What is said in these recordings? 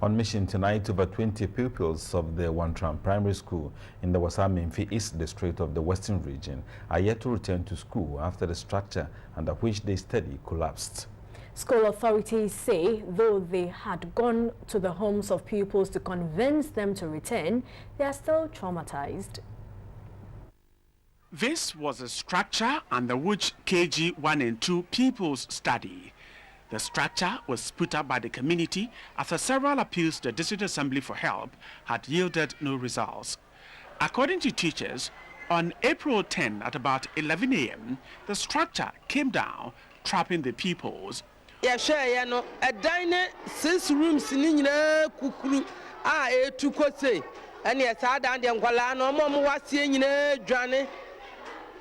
On mission tonight, over 20 pupils of the Wantram Primary School in the Amenfi West District of the Western Region are yet to return to school after the structure under which they study collapsed. School authorities say though they had gone to the homes of pupils to convince them to return, they are still traumatized. This was a structure under which KG 1 and 2 pupils study. The structure was put up by the community after several appeals to the District Assembly for help had yielded no results. According to teachers, on April 10 at about 11 a.m., the structure came down, trapping the pupils. Yeah, sure, no. A diner 6 rooms in kukuru. To kose. And yes, I done the Angualano, Mom was seeing Johnny.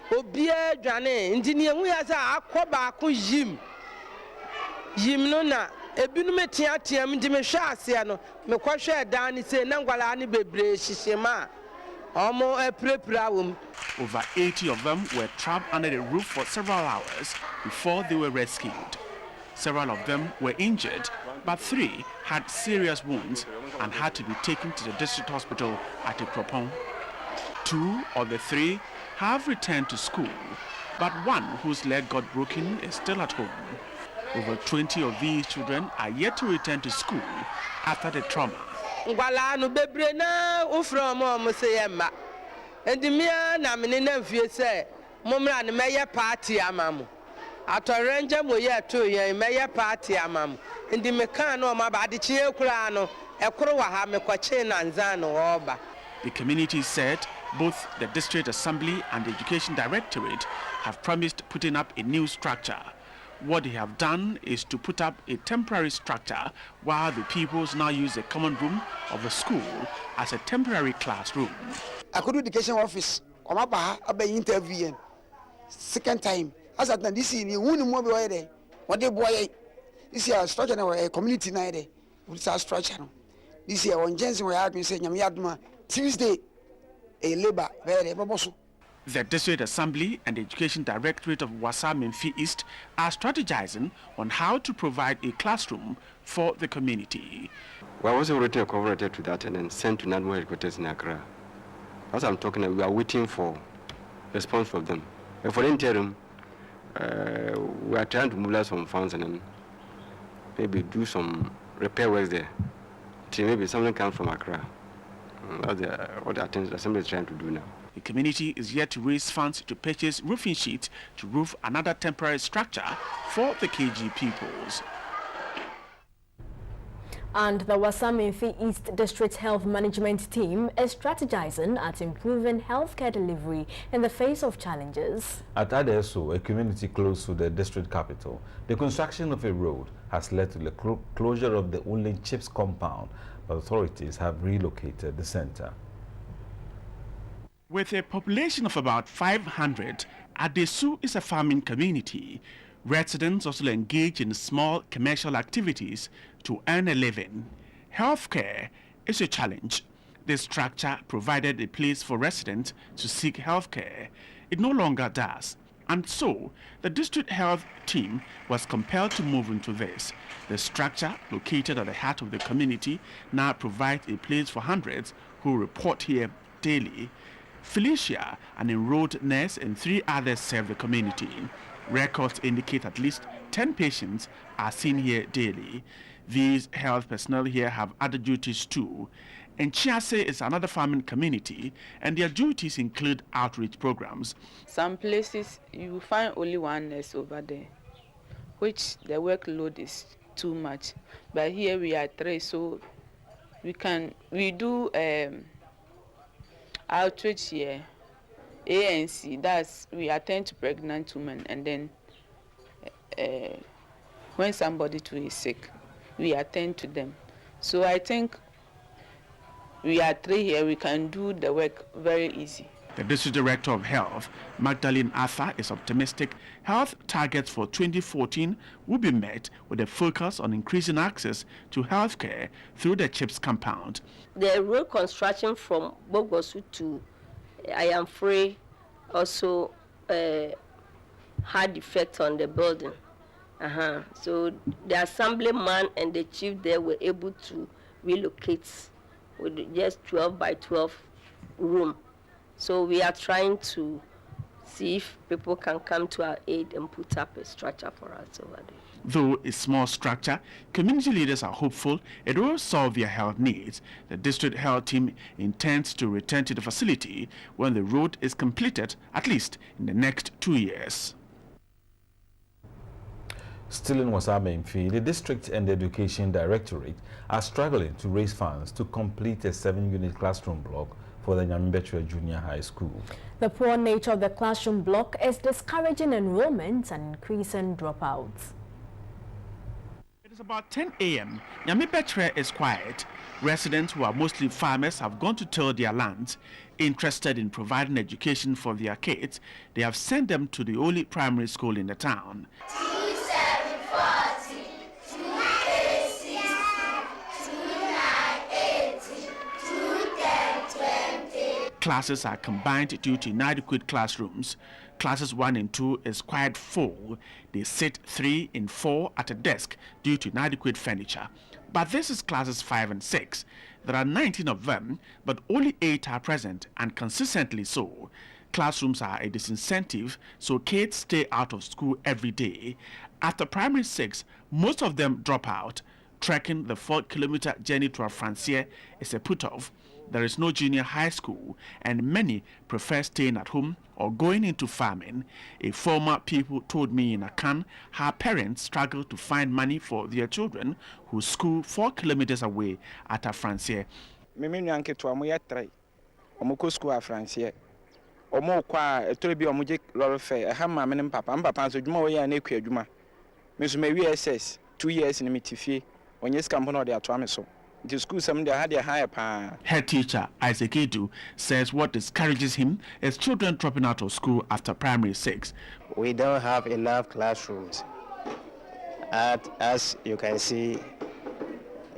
Obia Johnny, engineer, we has a aquaba jim. Jim nona, a binumetia tiam dimeshasiano, me quasha dani say Nangualani bebre shishema. Omo a preprawum. Over 80 of them were trapped under the roof for several hours before they were rescued. Several of them were injured, but 3 had serious wounds and had to be taken to the district hospital at Accra. 2 of the 3 have returned to school, but 1 whose leg got broken is still at home. Over 20 of these children are yet to return to school after the trauma. Atorenja moya to ye meya party amam ndi mekano ma ba de chie kura no ekoro wa ha mekwache na nzano oba. The community said both the District Assembly and the Education Directorate have promised putting up a new structure. What they have done is to put up a temporary structure while the pupils now use the common room of the school as a temporary classroom. Accra Education Office come up a interview second time. As at this is more boy what they boy this year structure a community night with our structure. This year on Jensen we have been saying Yadma Tuesday a labor very bobosu. The District Assembly and the Education Directorate of Amenfi East are strategizing on how to provide a classroom for the community. Well, I was already cooperated to that and then sent to National headquarters in Accra. As I'm talking, we are waiting for response from them. And for the interim, we are trying to mobilize some funds and then maybe do some repair works there till maybe something comes from Accra. That's what the Assembly is trying to do now. The community is yet to raise funds to purchase roofing sheets to roof another temporary structure for the KG pupils. And the Amenfi East District Health Management Team is strategizing at improving healthcare delivery in the face of challenges. At Adeso, a community close to the district capital, the construction of a road has led to the closure of the only chips compound, but authorities have relocated the center. With a population of about 500, Adesu is a farming community. Residents also engage in small commercial activities to earn a living. Healthcare is a challenge. This structure provided a place for residents to seek healthcare. It no longer does. And so, the district health team was compelled to move into this. The structure, located at the heart of the community, now provides a place for hundreds who report here daily. Felicia, an enrolled nurse, and 3 others serve the community. Records indicate at least 10 patients are seen here daily. These health personnel here have other duties too. And Chiase is another farming community, and their duties include outreach programs. Some places you find only 1 nurse over there, which the workload is too much. But here we are 3, so we do outreach here. ANC, that's we attend to pregnant women, and then when somebody too is sick, we attend to them. So I think we are 3 here, we can do the work very easy. The District Director of Health, Magdalene Arthur, is optimistic health targets for 2014 will be met with a focus on increasing access to healthcare through the CHIPS compound. The road construction from Bogosu to I am free also had effect on the building. So the assemblyman and the chief there were able to relocate with just 12 by 12 room. So we are trying to see if people can come to our aid and put up a structure for us over there. Though a small structure, community leaders are hopeful it will solve their health needs. The district health team intends to return to the facility when the road is completed, at least in the next 2 years. Still in Amenfi, the district and the education directorate are struggling to raise funds to complete a 7-unit classroom block for the Amenfi Junior High School. The poor nature of the classroom block is discouraging enrollment and increasing dropouts. It is about 10 a.m. Amenfi is quiet. Residents, who are mostly farmers, have gone to till their lands. Interested in providing education for their kids, they have sent them to the only primary school in the town. Classes are combined due to inadequate classrooms. Classes 1 and 2 is quite full. They sit 3 and 4 at a desk due to inadequate furniture. But this is classes 5 and 6. There are 19 of them, but only 8 are present, and consistently so. Classrooms are a disincentive, so kids stay out of school every day. After primary 6, most of them drop out. Trekking the 4-kilometer journey to Francier is a put-off. There is no junior high school, and many prefer staying at home or going into farming. A former pupil told me in Accra her parents struggle to find money for their children who school 4 kilometers away at Francier. Mimi nyanke to amoya 3. Omoko school at Francier. Omo kwa etrebi omuje loro fe ha ma me papa so djuma wo ya na ekwa djuma. Me so me SS 2 years in mitifie. Onye skampo na de ato ame so. The school Head teacher Isaac Edu says what discourages him is children dropping out of school after primary 6. We don't have enough classrooms. As you can see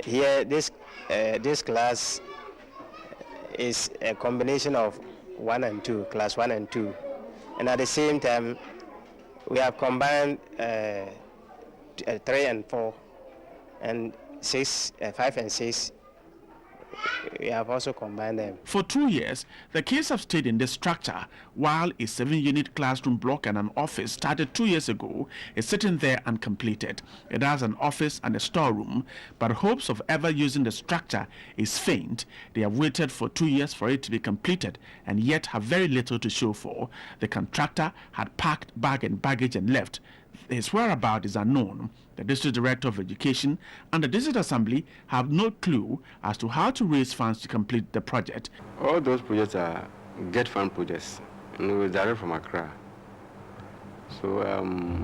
here, this class is a combination of 1 and 2, class 1 and 2, and at the same time we have combined 3 and 4 and 5 and 6, we have also combined them. For 2 years, the kids have stayed in this structure, while a 7-unit classroom block and an office started 2 years ago is sitting there uncompleted. It has an office and a storeroom, but hopes of ever using the structure is faint. They have waited for 2 years for it to be completed and yet have very little to show for. The contractor had packed bag and baggage and left. His whereabouts is unknown. The district director of education and the district assembly have no clue as to how to raise funds to complete the project. All those projects are get fund projects, and we direct from Accra. So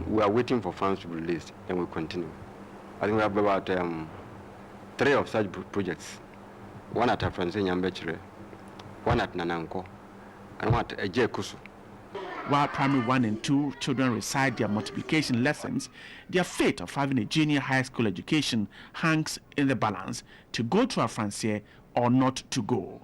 we are waiting for funds to be released, and we'll continue. I think we have about 3 of such projects. One at Afranse Nyambechire, one at Nananko, and one at Ejekusu. While primary 1 and 2 children recite their multiplication lessons, their fate of having a junior high school education hangs in the balance to go to Francier or not to go.